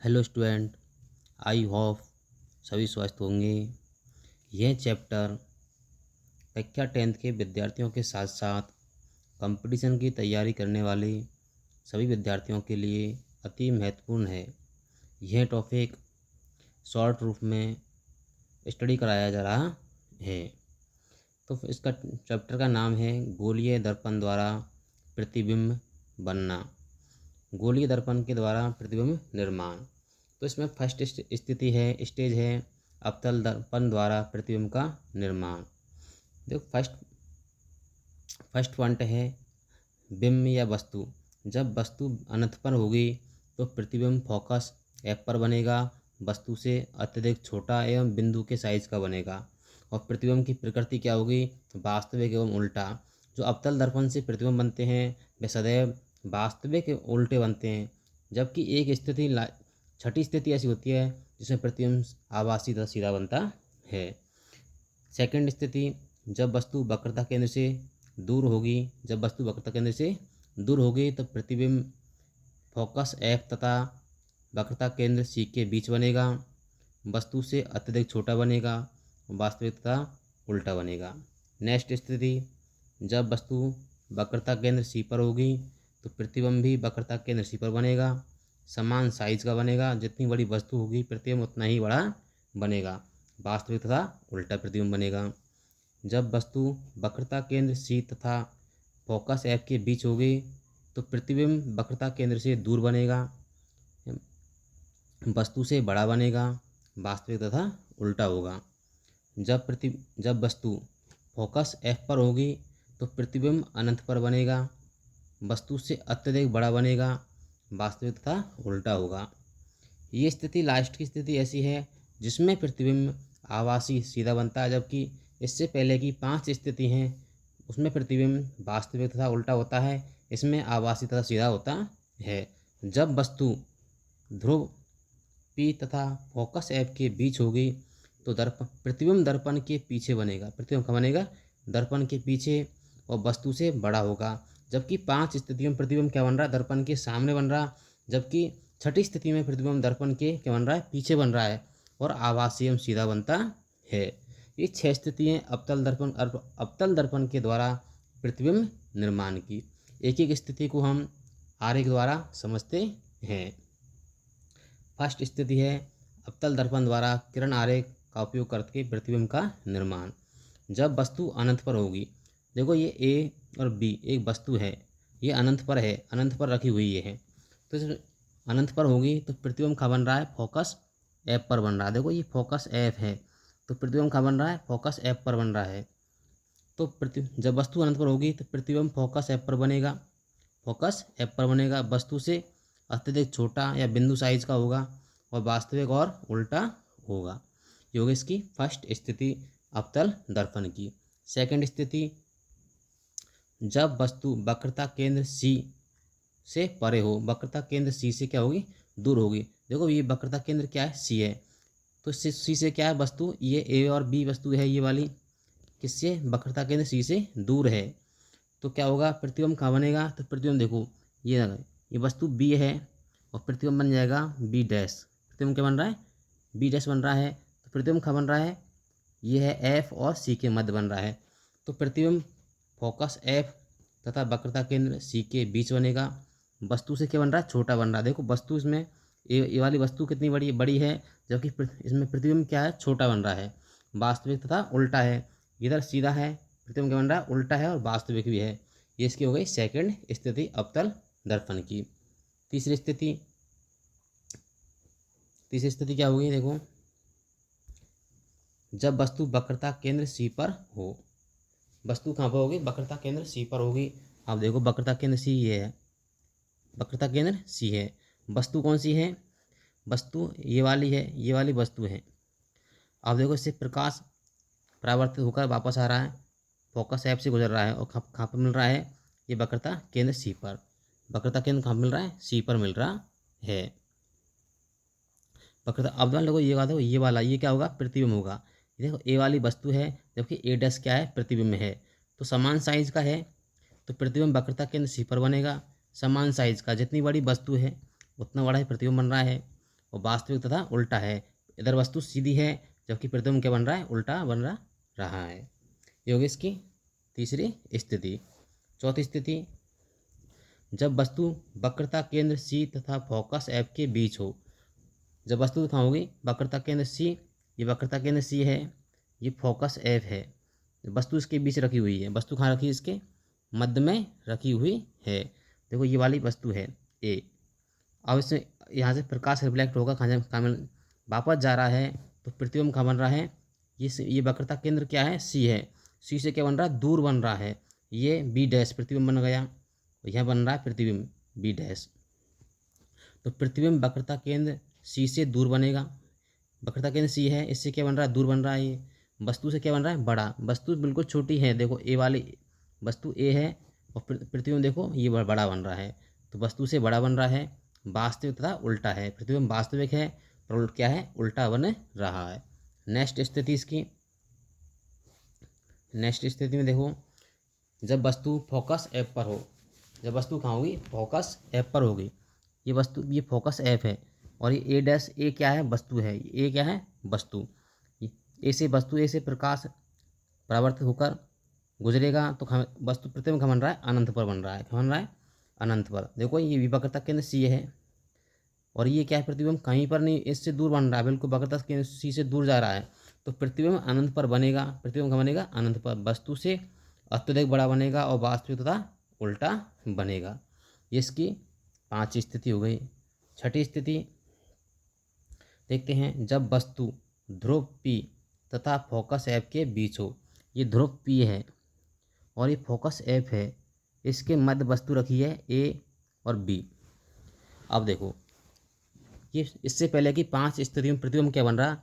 Hello student, I hope सभी स्वस्थ होंगे। यह चैप्टर कक्षा 10th के विद्यार्थियों के साथ साथ कंपटीशन की तैयारी करने वाले सभी विद्यार्थियों के लिए अति महत्वपूर्ण है। यह टॉपिक शॉर्ट रूप में स्टडी कराया जा रहा है। तो इसका चैप्टर का नाम है गोलीय दर्पण द्वारा प्रतिबिंब बनना, गोलीय दर्पण के द्वारा प्रतिबिंब निर्माण। तो इसमें फर्स्ट स्थिति है, स्टेज है अवतल दर्पण द्वारा प्रतिबिंब का निर्माण। देखो फर्स्ट पॉइंट है बिंब या वस्तु। जब वस्तु अनंत पर होगी तो प्रतिबिंब फोकस एफ पर बनेगा, वस्तु से अत्यधिक छोटा एवं बिंदु के साइज का बनेगा। और प्रतिबिंब की प्रकृति क्या होगी? वास्तविक एवं उल्टा। जो अवतल दर्पण से प्रतिबिंब बनते हैं वे सदैव वास्तविक एवं उल्टे बनते हैं, जबकि एक स्थिति छठी स्थिति ऐसी होती है जिसमें प्रतिबिंब आभासी तथा सीधा बनता है। सेकंड स्थिति, जब वस्तु वक्रता केंद्र से दूर होगी, जब वस्तु वक्रता केंद्र से दूर होगी तो प्रतिबिंब फोकस एफ तथा वक्रता केंद्र सी के बीच बनेगा, वस्तु से अत्यधिक छोटा बनेगा, वास्तविक तथा उल्टा बनेगा। नेक्स्ट स्थिति, जब वस्तु वक्रता केंद्र सी पर होगी तो प्रतिबिंब भी वक्रता केंद्र सी पर बनेगा, समान साइज का बनेगा। जितनी बड़ी वस्तु होगी प्रतिबिंब उतना ही बड़ा बनेगा, वास्तविक तथा उल्टा प्रतिबिंब बनेगा। जब वस्तु वक्रता केंद्र सी तथा फोकस एफ के बीच होगी तो प्रतिबिंब वक्रता केंद्र से दूर बनेगा, वस्तु से बड़ा बनेगा, वास्तविक तथा उल्टा होगा। जब वस्तु फोकस एफ पर होगी तो प्रतिबिंब अनंत पर बनेगा, वस्तु से अत्यधिक बड़ा बनेगा, वास्तविक तथा उल्टा होगा। ये स्थिति लास्ट की स्थिति ऐसी है जिसमें प्रतिबिंब आभासी सीधा बनता है, जबकि इससे पहले की 5 स्थिति हैं उसमें प्रतिबिंब वास्तविक तथा उल्टा होता है, इसमें आभासी तथा सीधा होता है। जब वस्तु ध्रुव पी तथा फोकस एफ के बीच होगी तो प्रतिबिंब दर्पण के पीछे बनेगा। प्रतिबिंब कहाँ बनेगा? दर्पण के पीछे, और वस्तु से बड़ा होगा। जबकि 5 स्थितियों में प्रतिबिंब क्या बन रहा है? दर्पण के सामने बन रहा, जबकि छठी स्थिति में प्रतिबिंब दर्पण के क्या बन रहा है? पीछे बन रहा है और आभासी एवं सीधा बनता है। ये 6 स्थितियाँ अवतल दर्पण के द्वारा प्रतिबिंब निर्माण की। एक एक स्थिति को हम आरेख द्वारा समझते हैं। फर्स्ट स्थिति है अवतल दर्पण द्वारा किरण आरेख का उपयोग करके प्रतिबिंब का निर्माण। जब वस्तु अनंत पर होगी, देखो ये ए और बी एक वस्तु है, ये अनंत पर है, अनंत पर रखी हुई है। तो इस अनंत पर होगी तो प्रतिबिंब कहाँ बन रहा है? फोकस एफ पर बन रहा है। देखो ये फोकस एफ है तो प्रतिबिंब कहाँ बन रहा है? फोकस एफ पर बन रहा है। तो जब वस्तु अनंत पर होगी तो प्रतिबिंब फोकस एफ पर बनेगा, फोकस एफ पर बनेगा, वस्तु से अत्यधिक छोटा या बिंदु साइज का होगा और वास्तविक और उल्टा होगा। ये होगी इसकी फर्स्ट स्थिति अवतल दर्पण की। सेकंड स्थिति, जब वस्तु वक्रता केंद्र सी से परे हो, वक्रता केंद्र सी से क्या होगी? दूर होगी। देखो ये वक्रता केंद्र क्या है? सी है, तो सी से क्या है वस्तु? ये ए और बी वस्तु है, ये वाली किससे? वक्रता केंद्र सी से दूर है। तो क्या होगा? प्रतिबिंब कहाँ बनेगा? तो प्रतिबिंब देखो ये वस्तु बी है और प्रतिबिंब बन जाएगा बी डैश। प्रतिबिंब क्या बन रहा है? बी डैश बन रहा है। तो प्रतिबिंब कहाँ बन रहा है? ये है एफ और सी के मध्य बन रहा है। तो प्रतिबिंब फोकस एफ तथा वक्रता केंद्र सी के बीच बनेगा, वस्तु से क्या बन रहा है? छोटा बन रहा है। देखो वस्तु इसमें ये वाली वस्तु कितनी बड़ी है, जबकि इसमें प्रतिबिंब क्या है? छोटा बन रहा है, वास्तविक तथा उल्टा है। इधर सीधा है, प्रतिबिंब क्या बन रहा है? उल्टा है और वास्तविक भी है। ये इसकी हो गई सेकंड स्थिति अवतल दर्पण की। तीसरी स्थिति क्या होगी? देखो जब वस्तु वक्रता केंद्र सी पर हो, वस्तु कहाँ पर होगी? वक्रता केंद्र सी पर होगी। अब देखो वक्रता केंद्र सी ये है, वक्रता केंद्र सी है, वस्तु कौन सी है? वस्तु ये वाली है, ये वाली वस्तु है। अब देखो इससे प्रकाश परावर्तित होकर वापस आ रहा है, फोकस एफ से गुजर रहा है और कहाँ पर मिल रहा है? ये वक्रता केंद्र सी पर। वक्रता केंद्र कहाँ मिल रहा है? सी पर मिल रहा है वक्रता। अब देखो ये बात, ये वाला ये क्या होगा? प्रतिबिंब होगा। देखो ए वाली वस्तु है जबकि ए डैश क्या है? प्रतिबिंब है। तो समान साइज का है तो प्रतिबिंब वक्रता केंद्र सी पर बनेगा, समान साइज का। जितनी बड़ी वस्तु है उतना बड़ा ही प्रतिबिंब बन रहा है। और वास्तविक तथा उल्टा है। इधर वस्तु सीधी है जबकि प्रतिबिंब क्या बन रहा है, उल्टा बन रहा है। ये होगी इसकी तीसरी स्थिति। चौथी स्थिति, जब वस्तु वक्रता केंद्र सी तथा फोकस एफ के बीच हो। जब वस्तु कहाँ होगी, वक्रता केंद्र सी, ये वक्रता केंद्र सी है, ये फोकस एफ है, वस्तु इसके बीच रखी हुई है। वस्तु कहाँ रखी है, इसके मध्य में रखी हुई है। देखो ये वाली वस्तु है ए। अब इसमें यहाँ से प्रकाश रिफ्लेक्ट होगा, कहाँ वापस जा रहा है, तो प्रतिबिंब कहाँ बन रहा है, ये वक्रता केंद्र क्या है, सी है। सी से क्या बन रहा है, दूर बन रहा है, ये बी डैश प्रतिबिंब बन गया। यह बन रहा है प्रतिबिंब बी डैश। तो प्रतिबिंब वक्रता केंद्र सी से दूर बनेगा। वक्रता केंद्र सी है, इससे क्या बन रहा है, दूर बन रहा है। ये वस्तु से क्या बन रहा है, बड़ा। वस्तु बिल्कुल छोटी है, देखो ए वाली वस्तु ए है और प्रतिबिंब देखो ये बड़ा बन रहा है, तो वस्तु से बड़ा बन रहा है। वास्तविक तथा उल्टा है, प्रतिबिंब वास्तविक है पर क्या है, उल्टा बन रहा है। नेक्स्ट स्थिति इसकी, नेक्स्ट स्थिति में देखो, जब वस्तु फोकस एफ पर हो। जब वस्तु कहाँ होगी, फोकस एफ पर होगी। ये वस्तु, ये फोकस एफ है और ये ए डैश, ए क्या है, वस्तु है। ए क्या है, वस्तु। ए से प्रकाश परावर्तित होकर गुजरेगा तो वस्तु प्रतिबिंब कहाँ बन रहा है, अनंत पर बन रहा है। कहाँ बन रहा है, अनंत पर। देखो ये वक्रता केंद्र सी है और ये क्या है, प्रतिबिंब कहीं पर नहीं, इससे दूर बन रहा है, बिल्कुल वक्रता केंद्र सी से दूर जा रहा है, तो प्रतिबिंब अनंत पर बनेगा। प्रतिबिंब कहाँ बनेगा, अनंत पर। वस्तु से अत्यधिक बड़ा बनेगा और वास्तविक तथा उल्टा बनेगा। ये इसकी 5 स्थिति हो गई। छठी स्थिति देखते हैं, जब वस्तु ध्रुव पी तथा फोकस एफ के बीच हो। ये ध्रुव पी है और ये फोकस एफ है, इसके मध्य वस्तु रखी है ए और बी। अब देखो ये इससे पहले की 5 स्थितियों में प्रतिबिंब क्या बन रहा,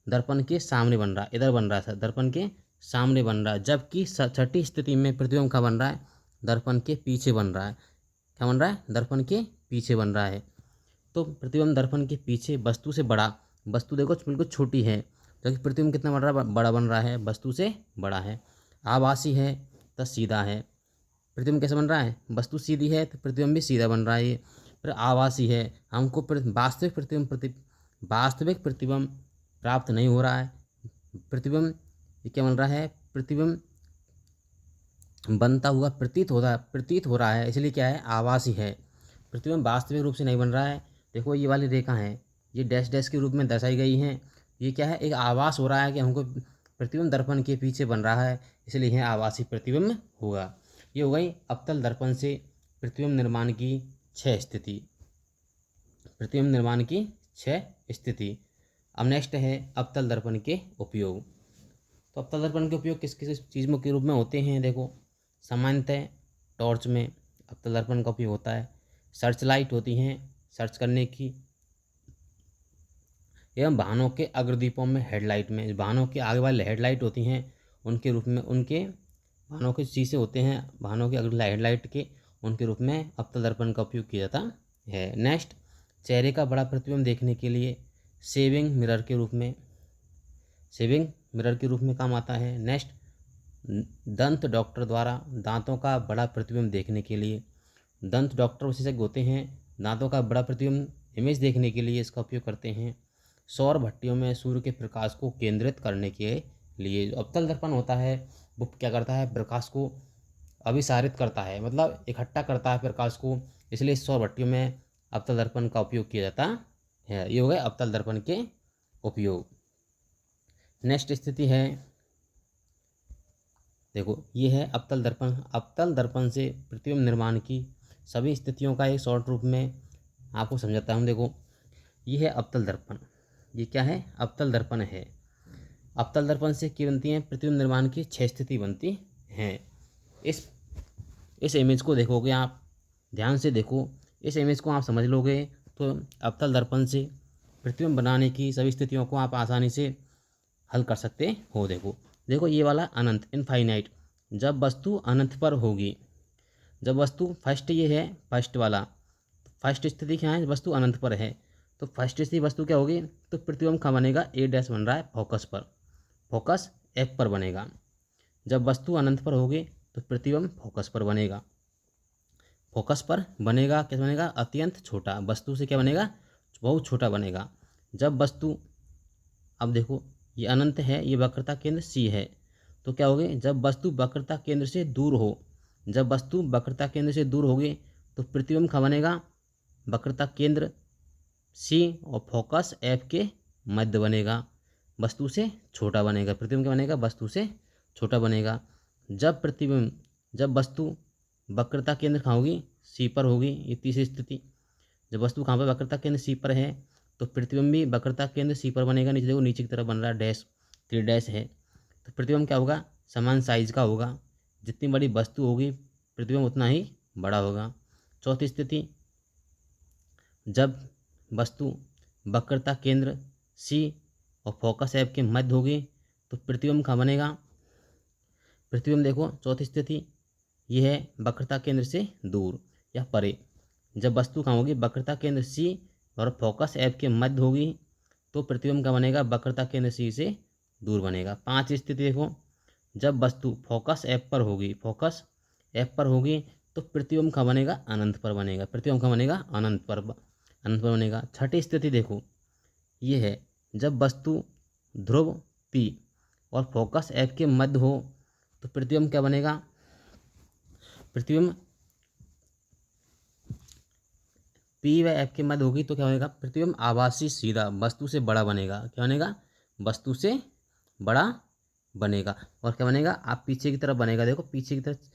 दर्पण के सामने बन रहा, इधर बन रहा था, दर्पण के सामने बन रहा है। जबकि छठी स्थिति में प्रतिबिंब का बन रहा है, दर्पण के पीछे बन रहा है। क्या बन रहा है, दर्पण के पीछे बन रहा है। तो प्रतिबिंब दर्पण के पीछे वस्तु से बड़ा, वस्तु देखो बिल्कुल छोटी है, जबकि प्रतिबिंब कितना बन रहा है, बड़ा बन रहा है, वस्तु से बड़ा है। आभासी है तो सीधा है। प्रतिबिंब कैसे बन रहा है, वस्तु सीधी है तो प्रतिबिंब भी सीधा बन रहा है। ये फिर आभासी है, हमको वास्तविक प्रतिबिंब प्राप्त नहीं हो रहा है। प्रतिबिंब ये क्या बन रहा है, प्रतिबिंब बनता हुआ प्रतीत हो रहा है, इसलिए क्या है, आभासी है। प्रतिबिंब वास्तविक रूप से नहीं बन रहा है। देखो ये वाली रेखा है, ये डैश डैश के रूप में दर्शाई गई हैं। ये क्या है, एक आभास हो रहा है कि हमको प्रतिबिंब दर्पण के पीछे बन रहा है, इसलिए यह आभासी प्रतिबिंब होगा। ये हो गई अवतल दर्पण से प्रतिबिंब निर्माण की 6 स्थिति। प्रतिबिंब निर्माण की 6 स्थिति। अब नेक्स्ट है अवतल दर्पण के उपयोग। तो अवतल दर्पण के उपयोग किस किस चीज़ में के रूप में होते हैं, देखो सामान्यतः टॉर्च में अवतल दर्पण का उपयोग होता है। सर्च लाइट होती हैं सर्च करने की, एवं वाहनों के अग्रदीपों में हेडलाइट में, वाहनों के आगे वाले हेडलाइट होती हैं उनके रूप में, उनके वाहनों के शीशे होते हैं वाहनों के अग्र हेडलाइट के, उनके रूप में अवतल दर्पण का उपयोग किया जाता है। नेक्स्ट, चेहरे का बड़ा प्रतिबिंब देखने के लिए सेविंग मिरर के रूप में काम आता है। नेक्स्ट, दंत डॉक्टर द्वारा दांतों का बड़ा प्रतिबिंब देखने के लिए, दंत डॉक्टर विशेषज्ञ होते हैं, दांतों का बड़ा प्रतिबिंब इमेज देखने के लिए इसका उपयोग करते हैं। सौर भट्टियों में सूर्य के प्रकाश को केंद्रित करने के लिए जो अवतल दर्पण होता है वो क्या करता है, प्रकाश को अभिसारित करता है, मतलब इकट्ठा करता है प्रकाश को, इसलिए सौर भट्टियों में अवतल दर्पण का उपयोग किया जाता है। ये हो गए अवतल दर्पण के उपयोग। नेक्स्ट स्थिति है, देखो ये है अवतल दर्पण। अवतल दर्पण से प्रतिबिंब निर्माण की सभी स्थितियों का एक शॉर्ट रूप में आपको समझाता हूँ। देखो ये है अवतल दर्पण, ये क्या है, अवतल दर्पण है। अवतल दर्पण से क्या बनती हैं, प्रतिबिंब निर्माण की 6 स्थिति बनती हैं। इस इमेज को देखोगे आप, ध्यान से देखो, इस इमेज को आप समझ लोगे तो अवतल दर्पण से प्रतिबिंब बनाने की सभी स्थितियों को आप आसानी से हल कर सकते हो। देखो ये वाला अनंत, इनफाइनाइट, जब वस्तु अनंत पर होगी, जब वस्तु फर्स्ट, ये है फर्स्ट वाला, फर्स्ट स्थिति क्या है, वस्तु अनंत पर है, तो फर्स्ट स्थिति वस्तु क्या होगी, तो प्रतिबिंब कहाँ बनेगा, ए डैश बन रहा है फोकस पर, फोकस एफ पर बनेगा। जब वस्तु अनंत पर होगी तो प्रतिबिंब फोकस पर बनेगा, फोकस पर बनेगा, कैसे बनेगा, अत्यंत छोटा, वस्तु से क्या बनेगा, बहुत छोटा बनेगा। जब वस्तु, अब देखो ये अनंत है, ये वक्रता केंद्र सी है, तो क्या होगी, जब वस्तु वक्रता केंद्र से दूर हो, जब वस्तु वक्रता केंद्र से दूर होगी तो प्रतिबिंब कहाँ बनेगा, वक्रता केंद्र सी और फोकस एफ के मध्य बनेगा, वस्तु से छोटा बनेगा। प्रतिबिंब क्या बनेगा, वस्तु से छोटा बनेगा। जब प्रतिबिंब, जब वस्तु वक्रता केंद्र कहाँ होगी, सी पर होगी, ये तीसरी स्थिति। जब वस्तु कहाँ पर, वक्रता केंद्र सी पर है, तो प्रतिबिंब भी वक्रता केंद्र सी पर बनेगा। नीचे देखो, नीचे की तरफ बन रहा है डैश, 3 डैश है, तो प्रतिबिंब क्या होगा, समान साइज का होगा। जितनी बड़ी वस्तु होगी प्रतिबिंब उतना ही बड़ा होगा। चौथी स्थिति, जब वस्तु वक्रता केंद्र सी और फोकस एफ के मध्य होगी तो प्रतिबिंब कहाँ बनेगा, प्रतिबिंब देखो चौथी स्थिति ये है वक्रता केंद्र से दूर या परे। जब वस्तु कहाँ होगी, वक्रता केंद्र सी और फोकस एफ के मध्य होगी तो प्रतिबिंब का बनेगा, वक्रता केंद्र सी से दूर बनेगा। 5 स्थिति देखो, जब वस्तु फोकस एफ पर होगी, फोकस एफ पर होगी तो प्रतिबिंब का बनेगा, अनंत पर बनेगा। प्रतिबिंब का बनेगा अनंत पर, अनंत पर बनेगा। 6ठी स्थिति देखो, ये है जब वस्तु ध्रुव पी और फोकस एफ के मध्य हो तो प्रतिबिंब क्या बनेगा, प्रतिबिंब पी व एफ के मध्य होगी तो क्या बनेगा, प्रतिबिंब आभासी सीधा वस्तु से बड़ा बनेगा। क्या बनेगा, वस्तु से बड़ा बनेगा। और क्या बनेगा, आप पीछे की तरफ बनेगा, देखो पीछे की तरफ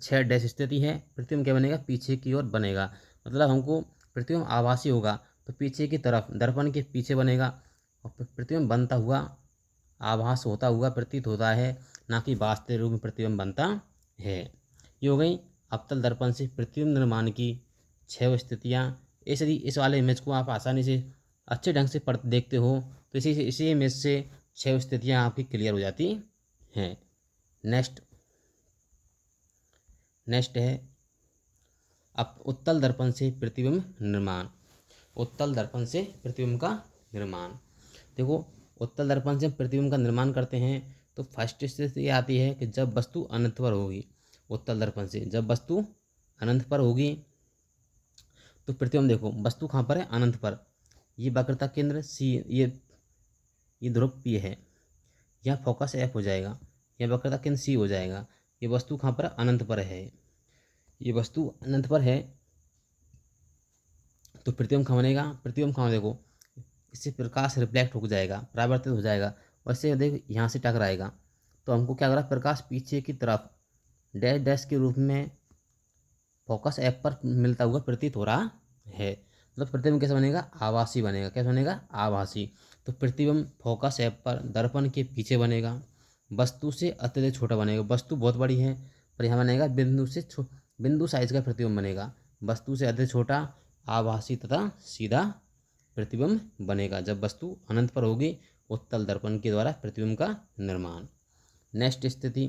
6 डैश स्थिति है, प्रतिबिंब क्या बनेगा, पीछे की ओर बनेगा। मतलब हमको प्रतिबिंब आभासी होगा तो पीछे की तरफ दर्पण के पीछे बनेगा, और प्रतिबिंब बनता हुआ आभास होता हुआ प्रतीत होता है, ना कि वास्तविक रूप में प्रतिबिंब बनता है। ये हो गई अवतल दर्पण से प्रतिबिंब निर्माण की 6 स्थितियाँ। यदि इस वाले इमेज को आप आसानी से अच्छे ढंग से पढ़ देखते हो तो इसी इमेज से 6 स्थितियाँ आपकी क्लियर हो जाती हैं। नेक्स्ट है अब उत्तल दर्पण से प्रतिबिंब निर्माण। उत्तल दर्पण से प्रतिबिंब का निर्माण, देखो उत्तल दर्पण से प्रतिबिंब का निर्माण करते हैं तो फर्स्ट स्थिति ये आती है कि जब वस्तु अनंत पर होगी। उत्तल दर्पण से जब वस्तु अनंत पर होगी तो प्रतिबिंब देखो, वस्तु कहाँ पर है, अनंत पर। ये वक्रता केंद्र सी, ये ध्रुव पी है, यहाँ फोकस एफ हो जाएगा, यह वक्रता केंद्र सी हो जाएगा। ये वस्तु कहाँ पर, अनंत पर है, ये वस्तु अनंत पर है तो प्रतिबिंब कहाँ बनेगा, प्रतिबिंब कहाँ, देखो इससे प्रकाश रिफ्लेक्ट हो जाएगा, परावर्तित हो जाएगा, वैसे देखो यहाँ से टकराएगा तो हमको क्या कर रहा है, प्रकाश पीछे की तरफ डैश डैश के रूप में फोकस एफ पर मिलता हुआ प्रतीत हो रहा है। मतलब प्रतिबिंब कैसे बनेगा, आभासी बनेगा। कैसे बनेगा, आभासी। तो प्रतिबिंब फोकस एफ पर दर्पण के पीछे बनेगा, वस्तु से अत्यधिक छोटा बनेगा। वस्तु बहुत बड़ी है पर यहाँ बनेगा बिंदु साइज का प्रतिबिंब बनेगा, वस्तु से अत्यधिक छोटा, आभासी तथा सीधा प्रतिबिंब बनेगा जब वस्तु अनंत पर होगी। उत्तल दर्पण के द्वारा प्रतिबिंब का निर्माण। नेक्स्ट स्थिति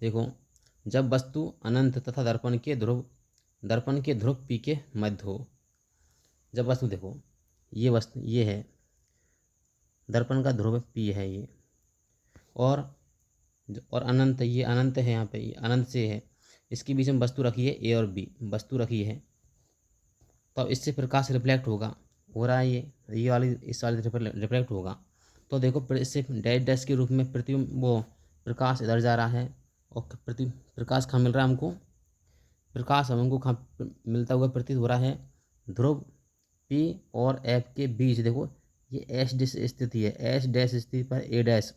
देखो, जब वस्तु अनंत तथा दर्पण के ध्रुव पी के मध्य हो। जब वस्तु देखो, ये वस्तु ये है दर्पण का ध्रुव पी है ये, और अनंत, ये अनंत है, यहाँ पे ये अनंत से है, इसके बीच में वस्तु रखी है ए और बी, वस्तु रखी है तो इससे प्रकाश रिफ्लेक्ट होगा, हो रहा है ये वाली, इस वाली रिफ्लेक्ट होगा। तो देखो इससे डैश डैश के रूप में प्रतिबिंब वो प्रकाश इधर जा रहा है और प्रकाश कहाँ मिल रहा है हमको, प्रकाश हमको कहाँ मिलता हुआ प्रतीत हो रहा है, ध्रुव पी और एफ के बीच। देखो ये एस डैश स्थिति है, एस डैश स्थिति पर ए डैश,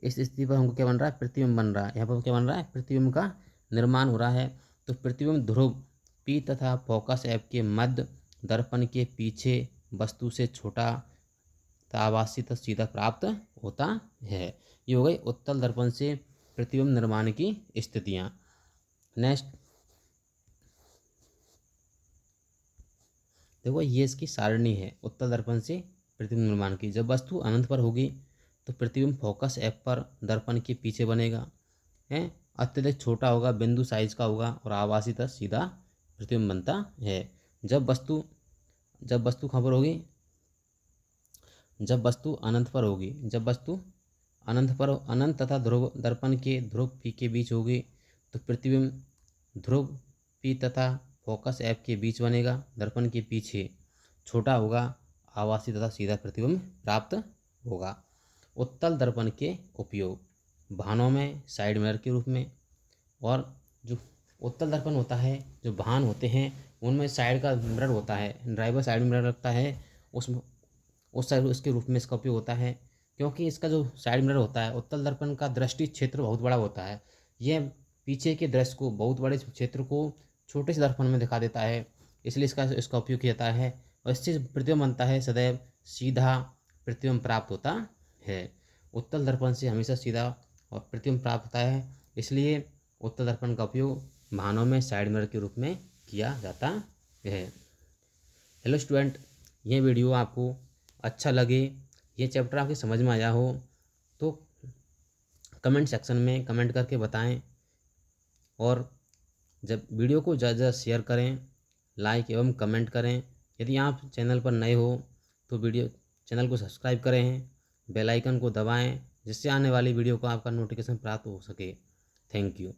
इस स्थिति पर हमको क्या बन रहा है, प्रतिबिंब बन रहा है। यहाँ पर क्या बन रहा है, प्रतिबिंब का निर्माण हो रहा है। तो प्रतिबिंब ध्रुव पी तथा फोकस एफ के मध्य दर्पण के पीछे वस्तु से छोटा तथा आभासी तथा सीधा प्राप्त होता है। ये हो गई उत्तल दर्पण से प्रतिबिंब निर्माण की स्थितियाँ। नेक्स्ट देखो, ये इसकी सारणी है उत्तल दर्पण से प्रतिबिंब निर्माण की। जब वस्तु अनंत पर होगी तो प्रतिबिंब फोकस एफ पर दर्पण के पीछे बनेगा, है अत्यधिक छोटा होगा, बिंदु साइज का होगा और आभासी तथा सीधा प्रतिबिंब बनता है। जब वस्तु कहाँ पर होगी, जब वस्तु अनंत पर होगी, जब वस्तु अनंत तथा ध्रुव दर्पण के ध्रुव पी के बीच होगी तो प्रतिबिंब ध्रुव पी तथा फोकस एफ के बीच बनेगा, दर्पण के पीछे छोटा होगा, आभासी तथा सीधा प्रतिबिंब प्राप्त होगा। उत्तल दर्पण के उपयोग वाहनों में साइड मिरर के रूप में, और जो उत्तल दर्पण होता है, जो वाहन होते हैं उनमें साइड का मिरर होता है, ड्राइवर साइड मिरर रखता है, उसमें उस साइड उसके रूप में इसका उपयोग होता है। क्योंकि इसका जो साइड मिरर होता है, उत्तल दर्पण का दृष्टि क्षेत्र बहुत बड़ा होता है, यह पीछे के दृश्य को, बहुत बड़े क्षेत्र को छोटे से दर्पण में दिखा देता है, इसलिए इसका उपयोग किया जाता है। और इससे प्रतिबिंब बनता है, सदैव सीधा प्रतिबिंब प्राप्त होता है। उत्तल दर्पण से हमेशा सीधा और प्रतिबिंब प्राप्त होता है, इसलिए उत्तल दर्पण का उपयोग वाहनों में साइड मिरर के रूप में किया जाता है। हेलो स्टूडेंट, ये वीडियो आपको अच्छा लगे, ये चैप्टर आपके समझ में आया हो तो कमेंट सेक्शन में कमेंट करके बताएं, और जब वीडियो को ज़्यादा ज़्यादा शेयर करें, लाइक एवं कमेंट करें। यदि आप चैनल पर नए हो तो चैनल को सब्सक्राइब करें, बेल आइकन को दबाएं, जिससे आने वाली वीडियो को आपका नोटिफिकेशन प्राप्त हो सके। Thank you.